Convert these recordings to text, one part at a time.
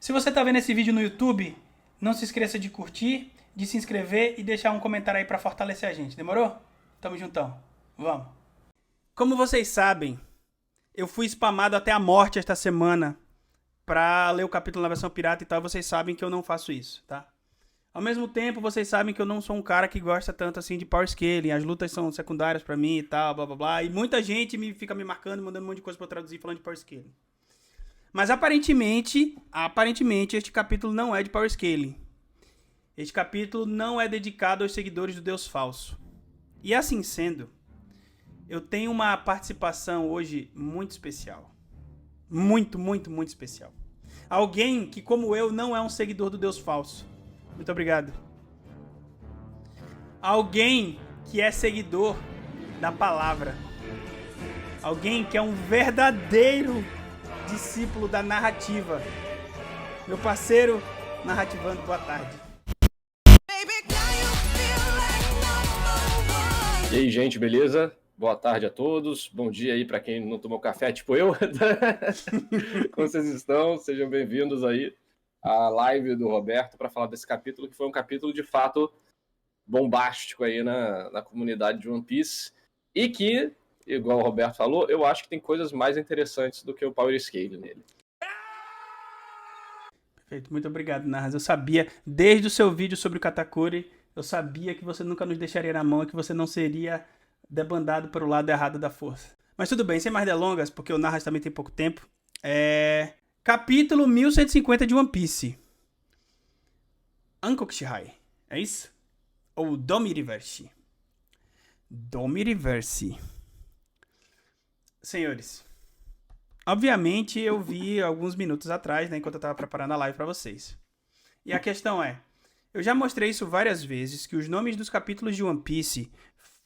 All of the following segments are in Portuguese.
Se você tá vendo esse vídeo no YouTube, não se esqueça de curtir, de se inscrever e deixar um comentário aí pra fortalecer a gente. Demorou? Tamo juntão. Vamos. Como vocês sabem, eu fui spamado até a morte esta semana pra ler o capítulo na versão pirata e tal. Vocês sabem que eu não faço isso, tá? Ao mesmo tempo, vocês sabem que eu não sou um cara que gosta tanto assim de power scaling. As lutas são secundárias pra mim e tal, blá blá blá. E muita gente fica me marcando, mandando um monte de coisa pra eu traduzir falando de power scaling. Mas aparentemente, este capítulo não é de power scaling. Este capítulo não é dedicado aos seguidores do Deus Falso. E assim sendo, eu tenho uma participação hoje muito especial. Muito, muito, muito especial. Alguém que, como eu, não é um seguidor do Deus Falso. Muito obrigado. Alguém que é seguidor da palavra. Alguém que é um verdadeiro discípulo da narrativa. Meu parceiro narrativando, boa tarde. E aí, gente, beleza? Boa tarde a todos. Bom dia aí para quem não tomou café, tipo eu. Como vocês estão? Sejam bem-vindos aí à live do Roberto para falar desse capítulo, que foi um capítulo de fato bombástico aí na comunidade de One Piece e que, igual o Roberto falou, eu acho que tem coisas mais interessantes do que o Power Scale nele. Perfeito, muito obrigado, Narras. Eu sabia, desde o seu vídeo sobre o Katakuri, eu sabia que você nunca nos deixaria na mão e que você não seria debandado para o lado errado da força. Mas tudo bem, sem mais delongas, porque o Narras também tem pouco tempo. Capítulo 1150 de One Piece. Ankokushihai, é isso? Ou Domiriverse. Domiriverse. Senhores, obviamente eu vi alguns minutos atrás, né, enquanto eu estava preparando a live para vocês. E a questão é, eu já mostrei isso várias vezes, que os nomes dos capítulos de One Piece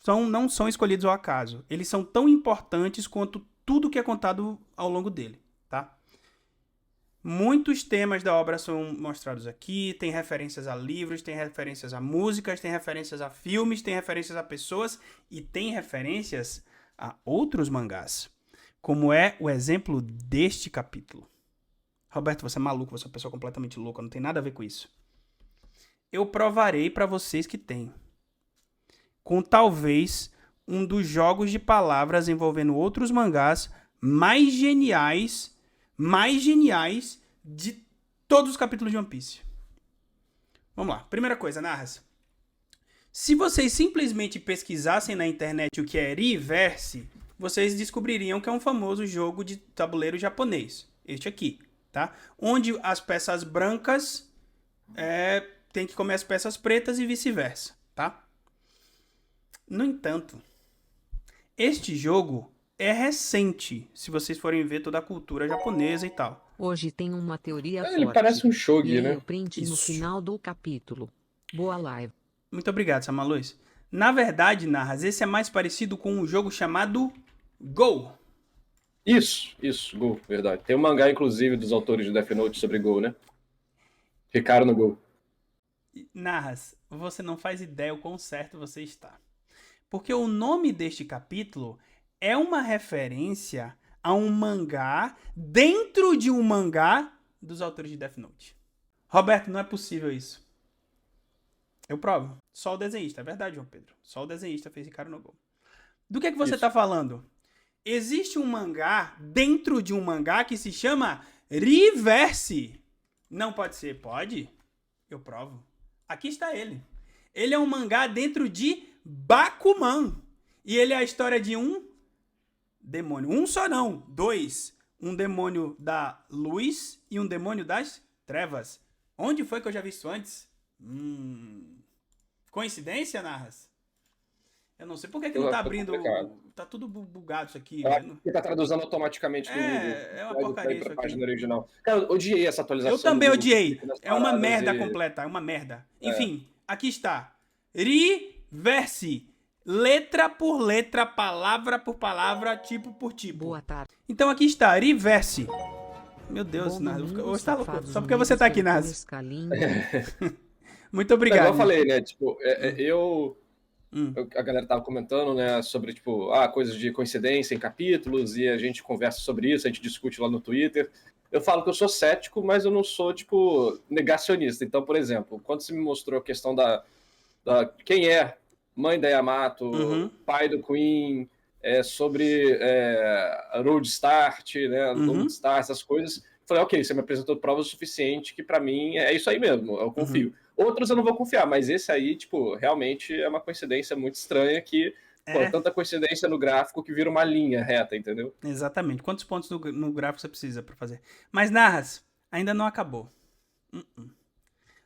não são escolhidos ao acaso. Eles são tão importantes quanto tudo que é contado ao longo dele, tá? Muitos temas da obra são mostrados aqui, tem referências a livros, tem referências a músicas, tem referências a filmes, tem referências a pessoas e tem referências a outros mangás, como é o exemplo deste capítulo. Roberto, você é maluco, você é uma pessoa completamente louca, não tem nada a ver com isso. Eu provarei pra vocês que tem. Com talvez um dos jogos de palavras envolvendo outros mangás mais geniais de todos os capítulos de One Piece. Vamos lá. Primeira coisa, Narras. Se vocês simplesmente pesquisassem na internet o que é Riverse, vocês descobririam que é um famoso jogo de tabuleiro japonês. Este aqui, tá? Onde as peças brancas tem que comer as peças pretas e vice-versa, tá? No entanto, este jogo é recente, se vocês forem ver toda a cultura japonesa e tal. Hoje tem uma teoria forte. Ele parece um shogi, e né? o print no final do capítulo. Boa live. Muito obrigado, Samaluz. Na verdade, Narras, esse é mais parecido com um jogo chamado Go. Isso, Go, verdade. Tem um mangá, inclusive, dos autores de Death Note sobre Go, né? Ficaram no Go. Narras, você não faz ideia o quão certo você está. Porque o nome deste capítulo é uma referência a um mangá dentro de um mangá dos autores de Death Note. Roberto, não é possível isso. Eu provo. Só o desenhista. É verdade, João Pedro. Só o desenhista fez Ricardo no Gol. Do que é que você está falando? Existe um mangá dentro de um mangá que se chama Riverse. Não pode ser. Pode? Eu provo. Aqui está ele. Ele é um mangá dentro de Bakuman. E ele é a história de um demônio. Um só não. Dois. Um demônio da luz e um demônio das trevas. Onde foi que eu já vi isso antes? Coincidência, Narras? Eu não sei por que não tá abrindo. Tá tudo bugado isso aqui. Porque tá traduzindo automaticamente do Google. É uma porcaria isso aqui. Página original. Cara, eu odiei essa atualização. Eu também odiei. É uma merda completa. É uma merda. Enfim, aqui está. Riverse. Letra por letra, palavra por palavra, tipo por tipo. Boa tarde. Então aqui está. Riverse. Meu Deus, Narras. Hoje tá louco. Só porque você tá aqui, Narras. Muito obrigado. Eu falei, né? Tipo, a galera tava comentando, né, sobre, tipo, coisas de coincidência em capítulos, e a gente conversa sobre isso, a gente discute lá no Twitter. eu falo que eu sou cético, mas eu não sou, tipo, negacionista. Então, por exemplo, quando você me mostrou a questão da quem é mãe da Yamato, pai do Queen, sobre Road Start, né, Road Start, essas coisas, eu falei, ok, você me apresentou provas o suficiente que pra mim é isso aí mesmo, eu confio. Outros eu não vou confiar, mas esse aí, tipo, realmente é uma coincidência muito estranha que, pô, tanta coincidência no gráfico que vira uma linha reta, entendeu? Exatamente. Quantos pontos no gráfico você precisa pra fazer? Mas, Narras, ainda não acabou.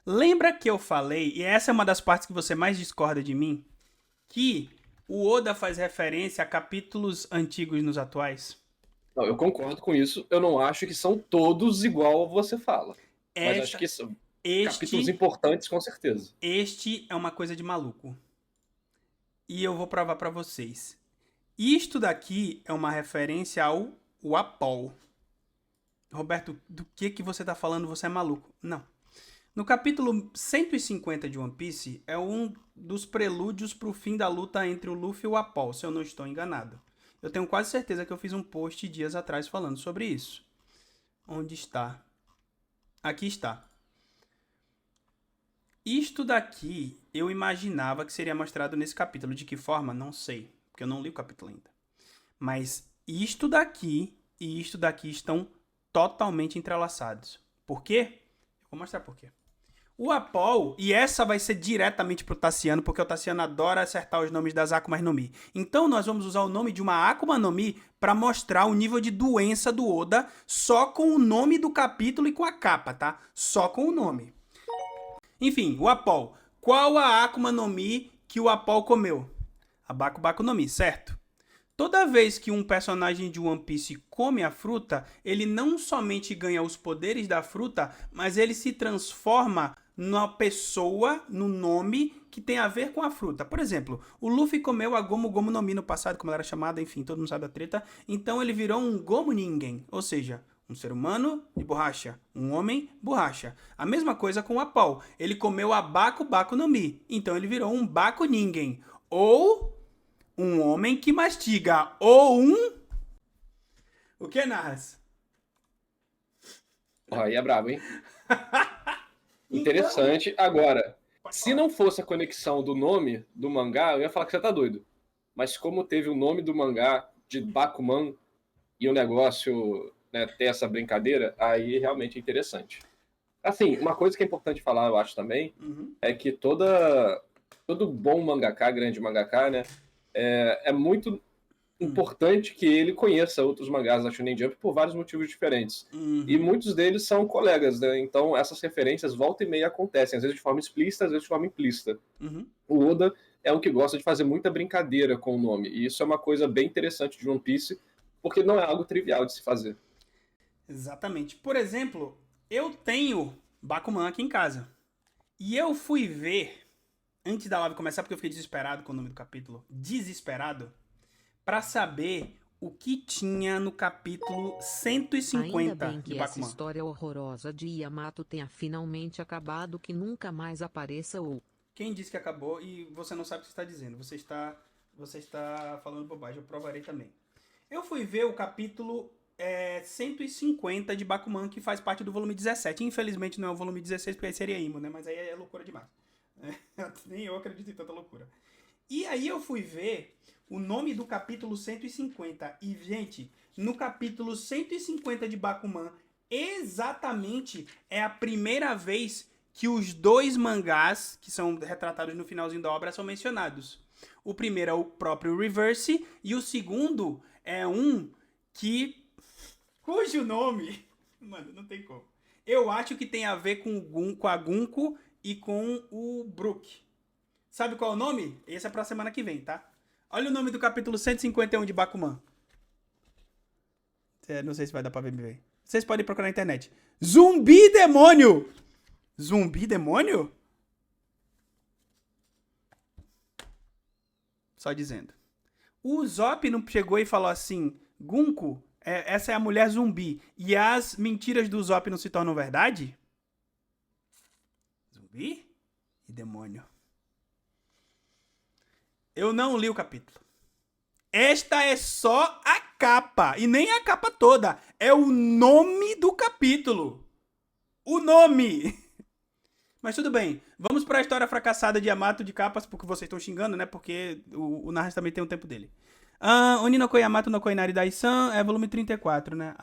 Lembra que eu falei, e essa é uma das partes que você mais discorda de mim, que o Oda faz referência a capítulos antigos nos atuais? Não, eu concordo com isso, eu não acho que são todos igual você fala, mas acho que são capítulos importantes com certeza. Este é uma coisa de maluco. E eu vou provar pra vocês. Isto daqui é uma referência ao Apol. Roberto, do que você tá falando? Você é maluco. Não. No capítulo 150 de One Piece, é um dos prelúdios pro fim da luta entre o Luffy e o Apol, se eu não estou enganado. Eu tenho quase certeza que eu fiz um post dias atrás falando sobre isso. Onde está? Aqui está. Isto daqui eu imaginava que seria mostrado nesse capítulo. De que forma? Não sei, porque eu não li o capítulo ainda. Mas isto daqui e isto daqui estão totalmente entrelaçados. Por quê? Eu vou mostrar por quê. O Apol, e essa vai ser diretamente pro Tassiano, porque o Tassiano adora acertar os nomes das Akumas no Mi. Então nós vamos usar o nome de uma Akuma no Mi para mostrar o nível de doença do Oda só com o nome do capítulo e com a capa, tá? Só com o nome. Enfim, o Apol. Qual a Akuma no Mi que o Apol comeu? A Baku Baku no Mi, certo? Toda vez que um personagem de One Piece come a fruta, ele não somente ganha os poderes da fruta, mas ele se transforma numa pessoa, no nome que tem a ver com a fruta. Por exemplo, o Luffy comeu a Gomu Gomu no Mi no passado, como ela era chamada, enfim, todo mundo sabe a treta. Então ele virou um Gomu Ningen, ou seja, um ser humano de borracha, um homem borracha. A mesma coisa com o Apol. Ele comeu a Baku Baku no Mi, então ele virou um Baku Ningen, ou um homem que mastiga, ou um... O que, Narras? Aí é brabo, hein? Interessante. Agora, se não fosse a conexão do nome do mangá, eu ia falar que você tá doido. Mas como teve o nome do mangá de Bakuman e o negócio, né, ter essa brincadeira, aí realmente é interessante. Assim, uma coisa que é importante falar, eu acho também, é que todo bom mangaka, grande mangaka, né, é muito importante que ele conheça outros mangás da Shonen Jump por vários motivos diferentes. E muitos deles são colegas, né? Então essas referências volta e meia acontecem, às vezes de forma explícita, às vezes de forma implícita. O Oda é um que gosta de fazer muita brincadeira com o nome, e isso é uma coisa bem interessante de One Piece, porque não é algo trivial de se fazer. Exatamente. Por exemplo, eu tenho Bakuman aqui em casa. E eu fui ver, antes da live começar, porque eu fiquei desesperado com o nome do capítulo, desesperado, pra saber o que tinha no capítulo 150 Ainda bem que de essa Bakuman. história horrorosa de Yamato tenha finalmente acabado, que nunca mais apareça ou... Quem disse que acabou e você não sabe o que está dizendo? Você está falando bobagem, eu provarei também. Eu fui ver o capítulo 150 de Bakuman, que faz parte do volume 17. Infelizmente não é o volume 16, porque aí seria Imo, né? Mas aí é loucura demais. Nem eu acredito em tanta loucura. E aí eu fui ver o nome do capítulo 150. E, gente, no capítulo 150 de Bakuman, exatamente é a primeira vez que os dois mangás, que são retratados no finalzinho da obra, são mencionados. O primeiro é o próprio Reverse, e o segundo é um cujo nome... Mano, não tem como. Eu acho que tem a ver com a Gunko e com o Brook. Sabe qual é o nome? Esse é pra semana que vem, tá? Olha o nome do capítulo 151 de Bakuman. Não sei se vai dar pra ver. Vocês podem procurar na internet. Zumbi Demônio! Zumbi Demônio? Só dizendo. O Zop não chegou e falou assim, Gunko, essa é a mulher zumbi. E as mentiras do Zop não se tornam verdade? Zumbi e demônio. Eu não li o capítulo. Esta é só a capa. E nem a capa toda. É o nome do capítulo. O nome. Mas tudo bem. Vamos pra história fracassada de Yamato de capas, porque vocês estão xingando, né? Porque o Nahas também tem um tempo dele. Oni no Ko Yamato no Koinari Daisan é volume 34, né?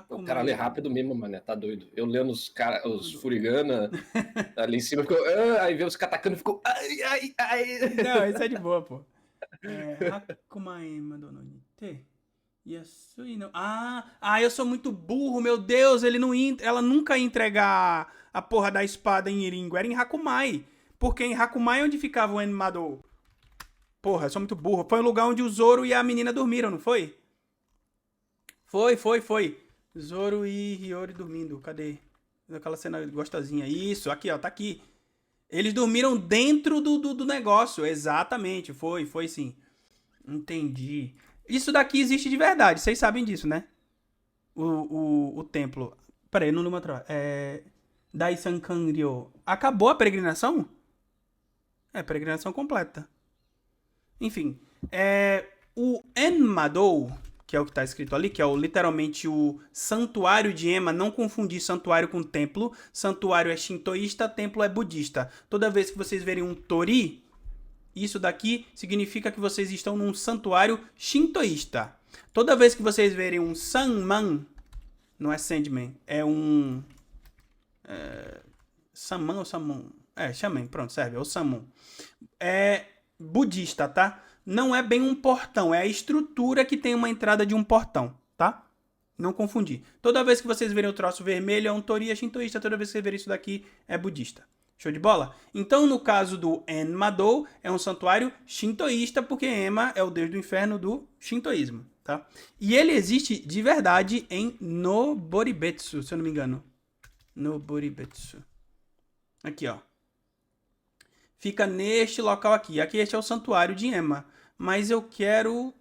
O cara lê rápido mesmo, mano, tá doido. Eu lendo os Furigana ali em cima, aí vê os katakanos e ficou. Ai. Não, isso é de boa, pô. Hakumae Madononi Te. Yasui no. Eu sou muito burro, meu Deus. Ela nunca ia entregar a porra da espada em Iringo. Era em Hakumai. Porque em Hakumai é onde ficava o Enmado. Porra, eu sou muito burro. Foi o lugar onde o Zoro e a menina dormiram, não foi? Foi. Zoro e Hiyori dormindo. Cadê? Aquela cena gostosinha. Isso, aqui, ó, tá aqui. Eles dormiram dentro do negócio. Exatamente, foi sim. Entendi. Isso daqui existe de verdade, vocês sabem disso, né? O templo. Peraí, não lembro outra. Daisan Kanryo. Acabou a peregrinação? Peregrinação completa. Enfim. O Enmadou, que é o que tá escrito ali, que é literalmente o santuário de Ema, não confundir santuário com templo. Santuário é shintoísta, templo é budista. Toda vez que vocês verem um tori, isso daqui significa que vocês estão num santuário shintoísta. Toda vez que vocês verem um sanman, não é sandman, é um... Saman ou samon? Shaman, pronto, serve, é o samon. É budista, tá? Não é bem um portão, é a estrutura que tem uma entrada de um portão, tá? Não confundir. Toda vez que vocês verem o troço vermelho é um tori, é shintoísta. Toda vez que vocês verem isso daqui é budista. Show de bola? Então, no caso do Enmadou, é um santuário shintoísta, porque Ema é o deus do inferno do shintoísmo, tá? E ele existe de verdade em Noboribetsu, se eu não me engano. Noboribetsu. Aqui, ó. Fica neste local aqui. Aqui este é o santuário de Ema. Mas eu quero...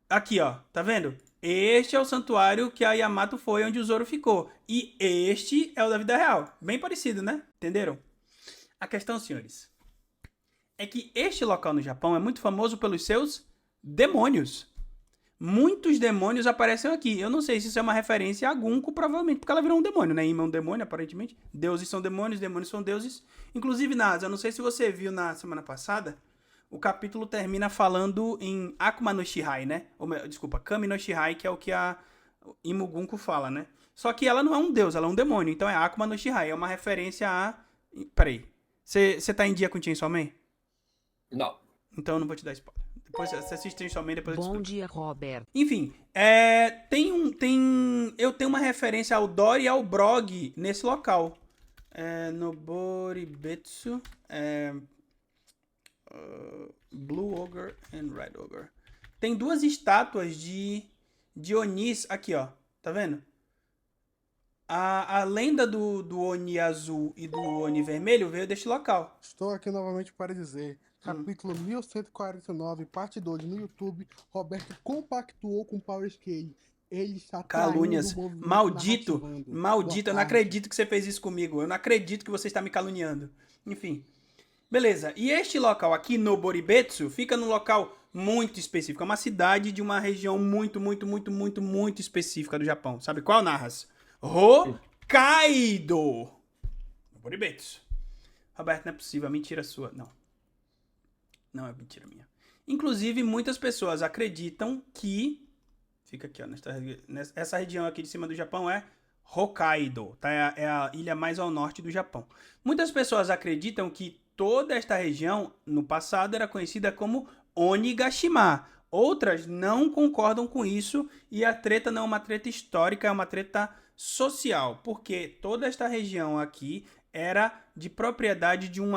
Aqui, ó. Tá vendo? Este é o santuário que a Yamato foi, onde o Zoro ficou. E este é o da vida real. Bem parecido, né? Entenderam? A questão, senhores, é que este local no Japão é muito famoso pelos seus demônios. Muitos demônios aparecem aqui. Eu não sei se isso é uma referência a Gunko, provavelmente, porque ela virou um demônio, né? Ima é um demônio, aparentemente. Deuses são demônios são deuses. Inclusive, Nasa, eu não sei se você viu na semana passada, o capítulo termina falando em Akuma no Shihai, né? Desculpa, Kami no Shihai, que é o que a Imugunko fala, né? Só que ela não é um deus, ela é um demônio. Então é Akuma no Shihai. É uma referência a... Peraí. Você tá em dia com Chainsaw Man? Não. Então eu não vou te dar spoiler. Depois você assiste Chainsaw Man, depois eu te Bom explico. dia, Robert. Enfim, eu tenho uma referência ao Dory e ao Brog nesse local. Noboribetsu, Blue Ogre and Red Ogre. Tem duas estátuas de Onis aqui, ó. Tá vendo? A lenda do Oni azul e do Oni vermelho veio deste local. Estou aqui novamente para dizer, capítulo 1149, parte 2 no YouTube, Roberto compactuou com o Power Scale. Ele está Calúnias. traindo o movimento Maldito. narrativando. Maldito. Eu não acredito que você fez isso comigo. Eu não acredito que você está me caluniando. Enfim. Beleza. E este local aqui, Noboribetsu, fica num local muito específico. É uma cidade de uma região muito específica do Japão. Sabe qual, Narras? Hokkaido. Noboribetsu. Roberto, não é possível. É mentira sua. Não. Não é mentira minha. Inclusive, muitas pessoas acreditam que... Fica aqui, ó. Essa região aqui de cima do Japão é Hokkaido, tá? É a ilha mais ao norte do Japão. Muitas pessoas acreditam que toda esta região, no passado, era conhecida como Onigashima. Outras não concordam com isso e a treta não é uma treta histórica, é uma treta social. Porque toda esta região aqui era de propriedade de um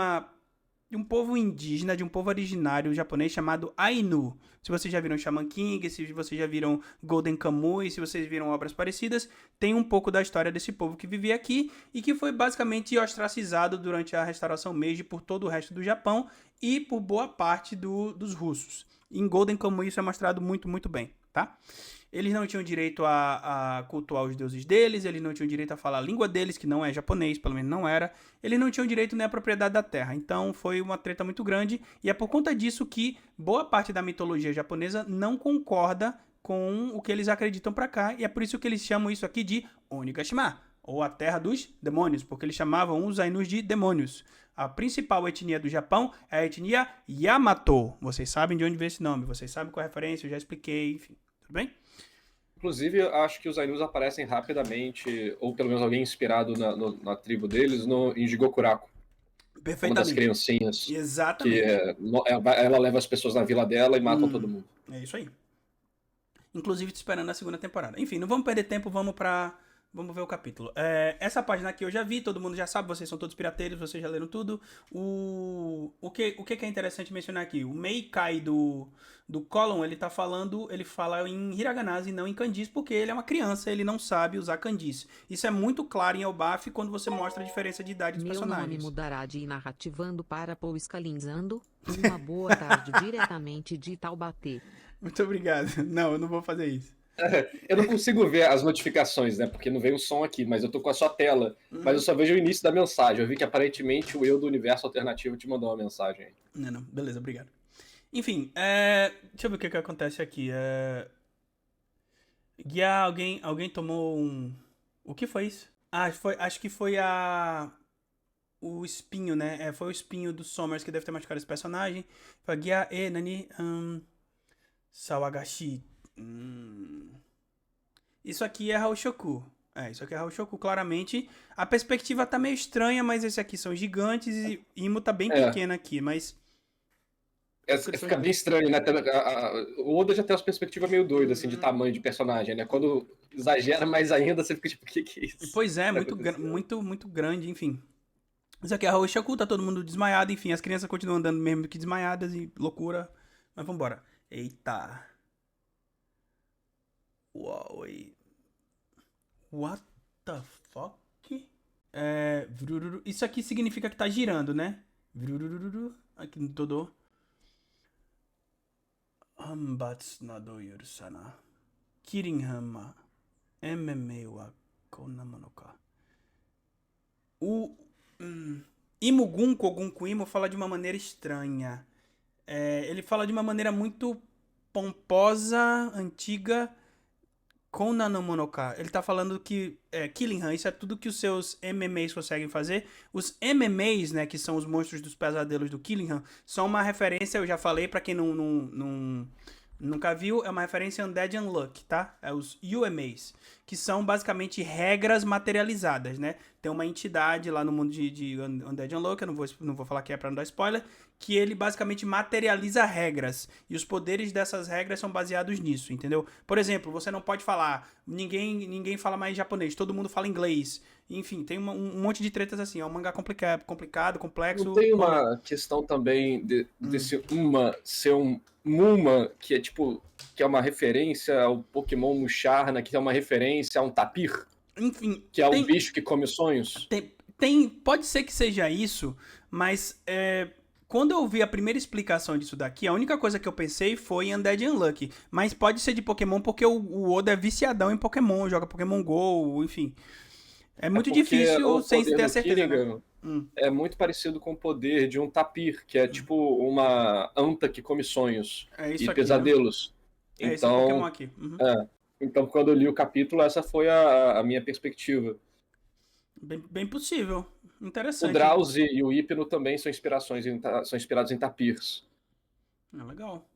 povo indígena, de um povo originário japonês chamado Ainu. Se vocês já viram Shaman King, se vocês já viram Golden Kamuy, se vocês viram obras parecidas, tem um pouco da história desse povo que vivia aqui e que foi basicamente ostracizado durante a restauração Meiji por todo o resto do Japão e por boa parte dos russos. Em Golden Kamuy isso é mostrado muito bem. tá? Eles não tinham direito a cultuar os deuses deles, eles não tinham direito a falar a língua deles, que não é japonês, pelo menos não era. Eles não tinham direito nem à propriedade da terra. Então foi uma treta muito grande, e é por conta disso que boa parte da mitologia japonesa não concorda com o que eles acreditam pra cá, e é por isso que eles chamam isso aqui de Onigashima, ou a terra dos demônios, porque eles chamavam os Ainus de demônios. A principal etnia do Japão é a etnia Yamato. Vocês sabem de onde veio esse nome, vocês sabem qual é a referência, eu já expliquei, enfim. Tudo bem? Inclusive, eu acho que os Ainus aparecem rapidamente, ou pelo menos alguém inspirado na tribo deles, em Jigokuraku. Uma das Perfeitamente. criancinhas que Exatamente. ela leva as pessoas na vila dela e matam todo mundo. É isso aí. Inclusive, tô esperando a segunda temporada. Enfim, não vamos perder tempo, vamos ver o capítulo. Essa página aqui eu já vi, todo mundo já sabe, vocês são todos pirateiros, vocês já leram tudo. O que é interessante mencionar aqui? O Meikai do Column, ele fala em hiraganas e não em kanjis, porque ele é uma criança, ele não sabe usar kanjis. Isso é muito claro em Elbaf quando você mostra a diferença de idade dos Meu personagens. nome mudará de narrativando para Pouscalinzando. Uma boa tarde diretamente de Taubaté. Muito obrigado. Não, eu não vou fazer isso. Eu não consigo ver as notificações, né? Porque não veio o som aqui, mas eu tô com a sua tela. Mas eu só vejo o início da mensagem. Eu vi que aparentemente o eu do universo alternativo te mandou uma mensagem aí. Não, beleza, obrigado. Enfim, deixa eu ver o que acontece aqui. Guia, alguém tomou um... O que foi isso? Acho que foi o espinho, né? Foi o espinho do Somers que deve ter machucado esse personagem. Foi Guia, Nani, Sawagashi. Isso aqui é Haoshoku. Isso aqui é Haoshoku, claramente. A perspectiva tá meio estranha, mas esses aqui são gigantes e Imo tá bem pequena aqui, mas... Fica bem estranho, né? O Oda já tem uma perspectiva meio doida, assim, de tamanho de personagem, né? Quando exagera mais ainda, você fica tipo, o que é isso? Pois é, muito grande, enfim. Isso aqui é Haoshoku, tá todo mundo desmaiado, enfim, as crianças continuam andando mesmo que desmaiadas e loucura. Mas vambora. Eita. Uau, what the fuck? Isso aqui significa que tá girando, né? Aqui no todo. Hanbatsu nado yurusana. Kirinhama. MMA wa konna mono ka. Imugun Kogun Imo fala de uma maneira estranha. Ele fala de uma maneira muito pomposa, antiga. Konan no Monoka. Ele tá falando que Killingham, isso é tudo que os seus MMAs conseguem fazer. Os MMAs, né, que são os monstros dos pesadelos do Killingham, são uma referência, eu já falei, pra quem nunca viu, é uma referência a Undead Unluck, tá? É os UMAs, que são basicamente regras materializadas, né? Tem uma entidade lá no mundo de Undead Unluck, eu não vou falar que é pra não dar spoiler, que ele basicamente materializa regras, e os poderes dessas regras são baseados nisso, entendeu? Por exemplo, você não pode falar, ninguém fala mais japonês, todo mundo fala inglês, enfim, tem um monte de tretas assim, é um mangá complicado, complexo. Não tem uma questão também desse Uma ser um Muma, que é tipo, que é uma referência ao Pokémon Musharna, que é uma referência a um tapir? Enfim, que é um bicho que come os sonhos? Pode ser que seja isso, mas quando eu vi a primeira explicação disso daqui, a única coisa que eu pensei foi em Undead Unlucky. Mas pode ser de Pokémon porque o Oda é viciadão em Pokémon, joga Pokémon GO, enfim. É muito difícil sem ter a certeza, Killingham, né? É muito parecido com o poder de um tapir, que é tipo uma anta que come sonhos e aqui, pesadelos. Né? Então, esse Pokémon aqui. Então, quando eu li o capítulo, essa foi a minha perspectiva. Bem possível. Interessante. O Drowsy e o Hypno também são inspirados em tapirs. Legal.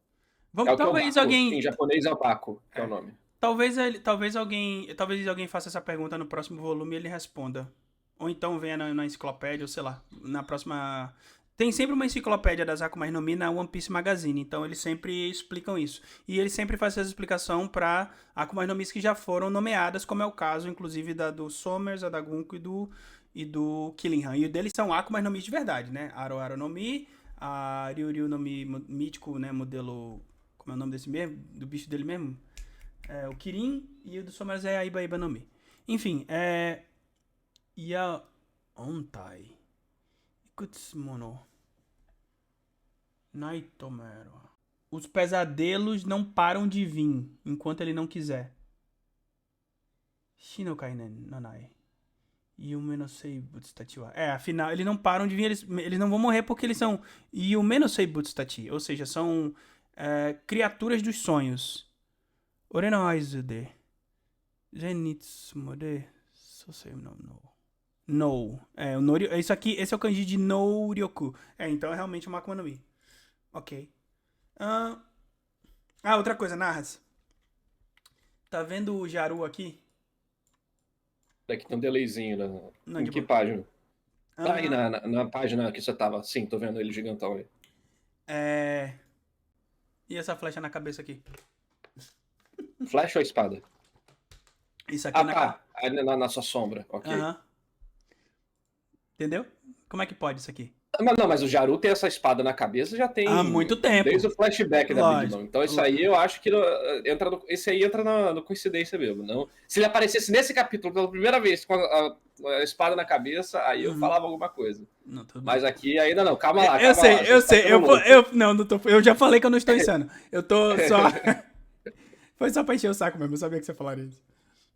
Talvez alguém... Em japonês é o Baku, que é o nome. Talvez alguém faça essa pergunta no próximo volume e ele responda. Ou então venha na enciclopédia, ou sei lá, na próxima... Tem sempre uma enciclopédia das Akumas no Mi na One Piece Magazine, então eles sempre explicam isso. E eles sempre fazem essa explicação para Akumas no Mi que já foram nomeadas, como é o caso, inclusive, do Somers, a da Gunko e do Killingham. E o deles são Akumas no Mi de verdade, né? Aro no Mi, a Ryuryu no Mi mítico, né? Modelo... Como é o nome desse mesmo? Do bicho dele mesmo? O Kirin, e o do Somers é a Iba no Mi. Enfim, Ya Ontai Ikutsumono Naitomero os pesadelos não param de vir enquanto ele não quiser. Shinokai nanai. Yume no Seibutsu Tachi wa. Afinal, eles não param de vir, eles não vão morrer porque eles são Yume no Seibutsu Tachi, ou seja, são criaturas dos sonhos. Ore no aizu de Zenitsumo de Sosei no No. Isso aqui, esse é o kanji de no ryoku. Então é realmente uma Akuma no Mi. Ok. Outra coisa, Narras. Tá vendo o Jaru aqui? Daqui tem um delayzinho. Não, em de que boa. página? Aí na página que você tava. Sim, tô vendo ele gigantão aí. E essa flecha na cabeça aqui? Flecha ou espada? Isso aqui Aí na sua sombra. Ok. Aham. Entendeu? Como é que pode isso aqui? Mas o Jaru tem essa espada na cabeça já tem. Há muito tempo. Desde o flashback da Big Lógico. Mom. Então isso aí eu acho que esse aí entra na coincidência mesmo. Não? Se ele aparecesse nesse capítulo pela primeira vez com a espada na cabeça, aí eu falava alguma coisa. Não, tudo bem. Mas aqui ainda não. Calma lá. Eu sei. Não, não tô, eu já falei que eu não estou insano. Eu tô só... Foi só pra encher o saco mesmo, eu sabia que você falaria isso.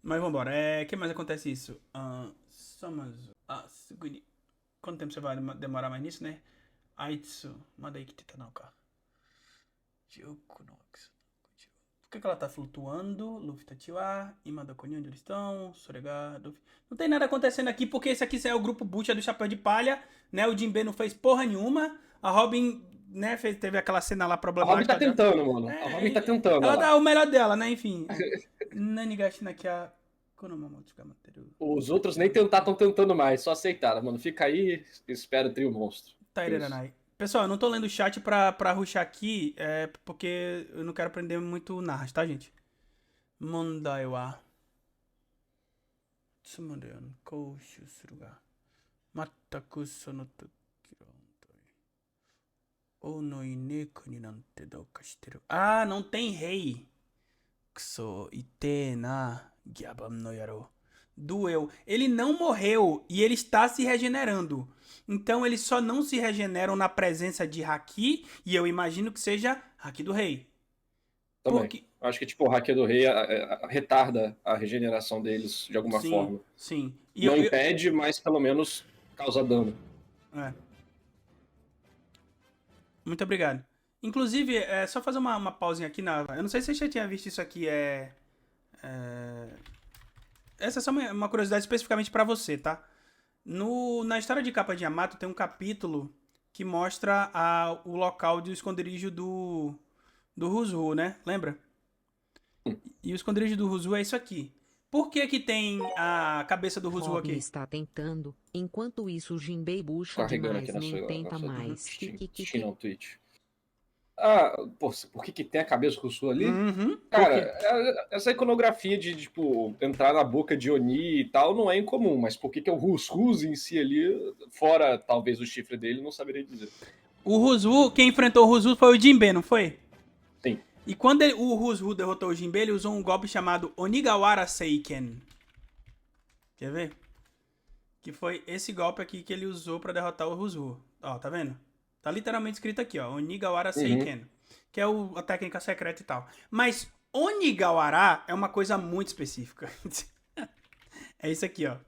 Mas vambora. O que mais acontece isso? Seguri. Quanto tempo você vai demorar mais nisso, né? Aitsu. Manda aí que teta não, cara. Por que ela tá flutuando? Luffy Tatiwa. Imadokoni, onde eles estão? Sorega, Luffy. Não tem nada acontecendo aqui, porque esse aqui é o grupo Butcher do Chapéu de Palha, né? O Jinbe não fez porra nenhuma. A Robin, né, teve aquela cena lá A problemática. Robin tá tentando, mano. A Robin tá tentando. Ela dá o melhor dela, né? Enfim. Nanigashi nakia. Os outros nem estão tentando mais, só aceitaram, mano. Fica aí e espera o trio monstro. Taireranai. Pessoal, eu não tô lendo o chat pra rushar aqui, porque eu não quero aprender muito narras, tá, gente? Mondai wa Tsumadeon koushu suru ga mattaku sono toki wa hontou ou no ineku ni nante douka shiteru. Não tem rei. Kuso ite na gyabam no yaro. Doeu. Ele não morreu e ele está se regenerando. Então eles só não se regeneram na presença de Haki, e eu imagino que seja Haki do Rei. Também. Acho que tipo o Haki do Rei retarda a regeneração deles de alguma forma. Sim. Não impede, mas pelo menos causa dano. Muito obrigado. Inclusive, só fazer uma pausinha aqui. Eu não sei se você já tinha visto isso aqui. Essa é só uma curiosidade especificamente pra você, tá? Na história de Capa de Yamato tem um capítulo que mostra o local do esconderijo do Ruzu, né? Lembra? E o esconderijo do Ruzu é isso aqui. Por que tem a cabeça do Ruzu Robin aqui? está tentando, enquanto isso o Jinbei bucha Carregando demais, aqui nem tenta mais. Twitch. Por que tem a cabeça do Rusu ali? Uhum. Cara, essa iconografia de, tipo, entrar na boca de Oni e tal não é incomum, mas por que é o Rusu em si ali, fora talvez o chifre dele, não saberia dizer. O Ruzu, quem enfrentou o Ruzu foi o Jinbe, não foi? Sim. E quando o Ruzu derrotou o Jinbe, ele usou um golpe chamado Onigawara Seiken. Quer ver? Que foi esse golpe aqui que ele usou pra derrotar o Ruzu. Ó, tá vendo? Tá literalmente escrito aqui, ó. Onigawara Seiken. Que é a técnica secreta e tal. Mas Onigawara é uma coisa muito específica. É isso aqui, ó.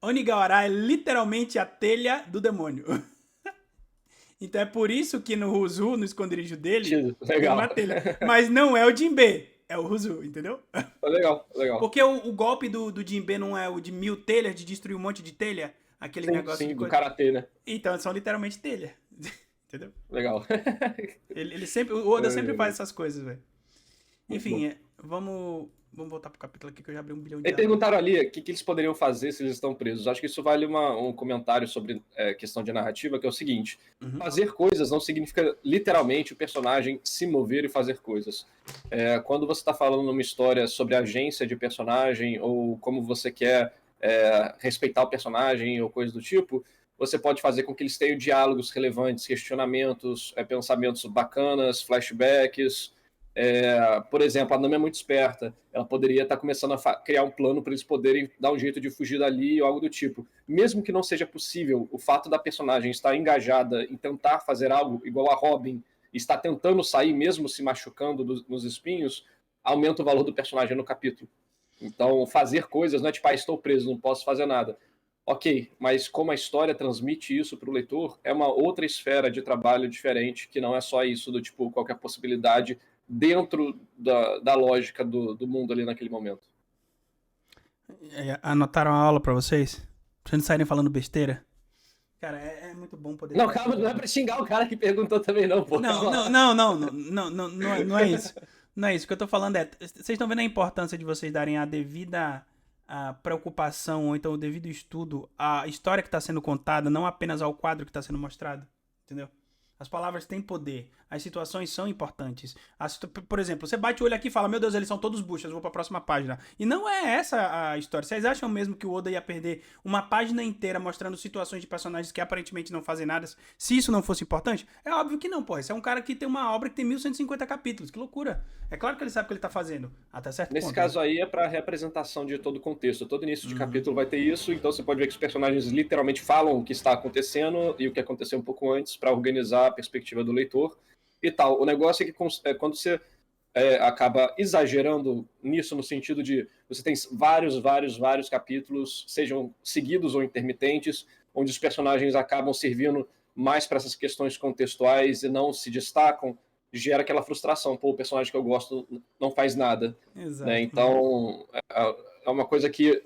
Onigawara é literalmente a telha do demônio. Então é por isso que no Ruzu, no esconderijo dele, tem uma telha. Mas não é o Jinbe, é o Ruzu, entendeu? Legal. Porque o golpe do Jinbe não é o de 1000 telhas, de destruir um monte de telha? Aquele negócio sim, de do karatê, né? Então, são literalmente telha. Entendeu? Legal. O Oda sempre faz essas coisas, velho. Enfim, vamos voltar pro capítulo aqui que eu já abri 1 bilhão de Eles perguntaram ali o que eles poderiam fazer se eles estão presos. Acho que isso vale um comentário sobre questão de narrativa, que é o seguinte. Fazer coisas não significa literalmente o personagem se mover e fazer coisas. Quando você está falando numa história sobre agência de personagem ou como você quer respeitar o personagem ou coisa do tipo, você pode fazer com que eles tenham diálogos relevantes, questionamentos, pensamentos bacanas, flashbacks. Por exemplo, a Nami é muito esperta. Ela poderia estar começando a criar um plano para eles poderem dar um jeito de fugir dali ou algo do tipo. Mesmo que não seja possível, o fato da personagem estar engajada em tentar fazer algo, igual a Robin, e está tentando sair mesmo se machucando nos espinhos, aumenta o valor do personagem no capítulo. Então, fazer coisas não é tipo, estou preso, não posso fazer nada. Ok, mas como a história transmite isso para o leitor, é uma outra esfera de trabalho diferente, que não é só isso do tipo, qualquer possibilidade dentro da lógica do mundo ali naquele momento. Anotaram a aula pra vocês? Pra vocês não saírem falando besteira? Cara, é muito bom poder... Não, calma, não é pra xingar o cara que perguntou também não, pô. Não é isso. Não é isso. O que eu tô falando é... Vocês estão vendo a importância de vocês darem a devida preocupação, ou então o devido estudo à história que está sendo contada, não apenas ao quadro que está sendo mostrado. Entendeu? As palavras têm poder. As situações são importantes. Por exemplo, você bate o olho aqui e fala, meu Deus, eles são todos buchas, vou pra próxima página. E não é essa a história. Vocês acham mesmo que o Oda ia perder uma página inteira mostrando situações de personagens que aparentemente não fazem nada, se isso não fosse importante? É óbvio que não, pô. Esse é um cara que tem uma obra que tem 1150 capítulos. Que loucura. É claro que ele sabe o que ele tá fazendo. Até certo ponto. Nesse caso aí é pra representação de todo o contexto. Todo início de capítulo vai ter isso, então você pode ver que os personagens literalmente falam o que está acontecendo e o que aconteceu um pouco antes para organizar a perspectiva do leitor e tal. O negócio é que quando você acaba exagerando nisso no sentido de você tem vários capítulos, sejam seguidos ou intermitentes, onde os personagens acabam servindo mais para essas questões contextuais e não se destacam, gera aquela frustração. Pô, o personagem que eu gosto não faz nada. Exato. Né? Então, é uma coisa que,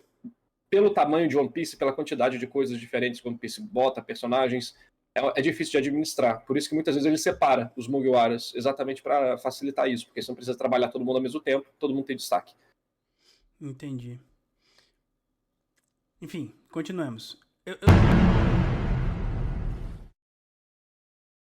pelo tamanho de One Piece, pela quantidade de coisas diferentes que One Piece bota, personagens, é difícil de administrar. Por isso que muitas vezes ele separa os Mugiwaras, exatamente para facilitar isso, porque você não precisa trabalhar todo mundo ao mesmo tempo, todo mundo tem destaque. Entendi. Enfim, continuemos. Eu